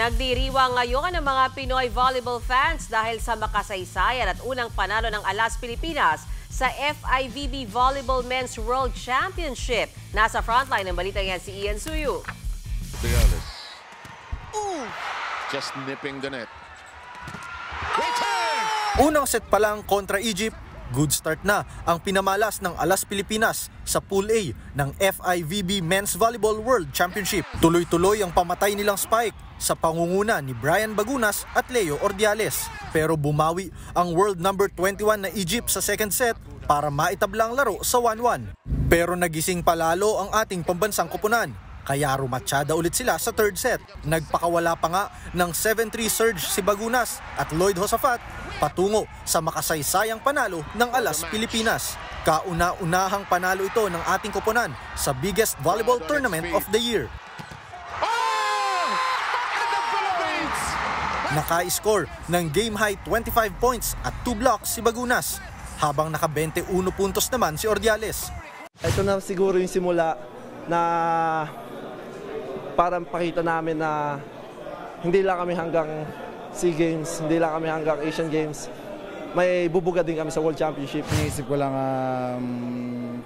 Nagdiriwang ngayon ang mga Pinoy volleyball fans dahil sa makasaysayan at unang panalo ng Alas Pilipinas sa FIVB Volleyball Men's World Championship. Nasa frontline ng balita yan si Ian Suyu. Just nipping the net. Unang set pa lang kontra Egypt, good start na ang pinamalas ng Alas Pilipinas sa Pool A ng FIVB Men's Volleyball World Championship. Tuloy-tuloy ang pamatay nilang spike sa pangunguna ni Brian Bagunas at Leo Ordiales. Pero bumawi ang world number 21 na Egypt sa second set para maitablang laro sa 1-1. Pero nagising palalo ang ating pambansang koponan. Kaya rumatsyada ulit sila sa third set. Nagpakawala pa nga ng 7-3 surge si Bagunas at Lloyd Josafat patungo sa makasaysayang panalo ng Alas Pilipinas. Kauna-unahang panalo ito ng ating koponan sa biggest volleyball tournament of the year. Naka-score ng game-high 25 points at 2 blocks si Bagunas, habang naka-21 puntos naman si Ordiales. Ito na siguro yung simula na para pakita namin na hindi lang kami hanggang SEA Games, hindi lang kami hanggang Asian Games. May bubuga din kami sa World Championship. Iniisip ko lang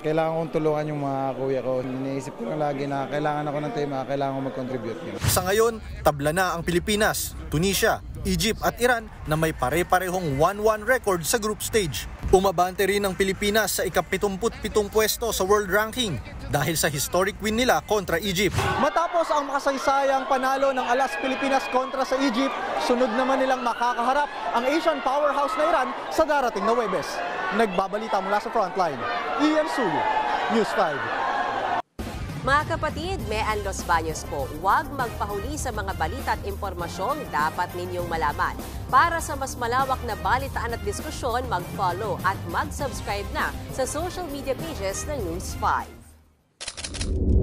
kailangan kong tulungan yung mga kuya ko. Iniisip ko lang lagi na kailangan ako ng tema, kailangan kong mag-contribute. Sa ngayon, tabla na ang Pilipinas, Tunisia, Egypt at Iran na may pare-parehong 1-1 record sa group stage. Umabante rin ang Pilipinas sa ika-77 pwesto sa world ranking dahil sa historic win nila kontra Egypt. Matapos ang makasaysayang panalo ng Alas Pilipinas kontra sa Egypt, sunod naman nilang makakaharap ang Asian powerhouse na Iran sa darating na Huwebes. Nagbabalita mula sa frontline, Ian Suyu, News 5. Mga kapatid, Mean Los Baños po, huwag magpahuli sa mga balita at impormasyong dapat ninyong malaman. Para sa mas malawak na balitaan at diskusyon, mag-follow at mag-subscribe na sa social media pages ng News 5.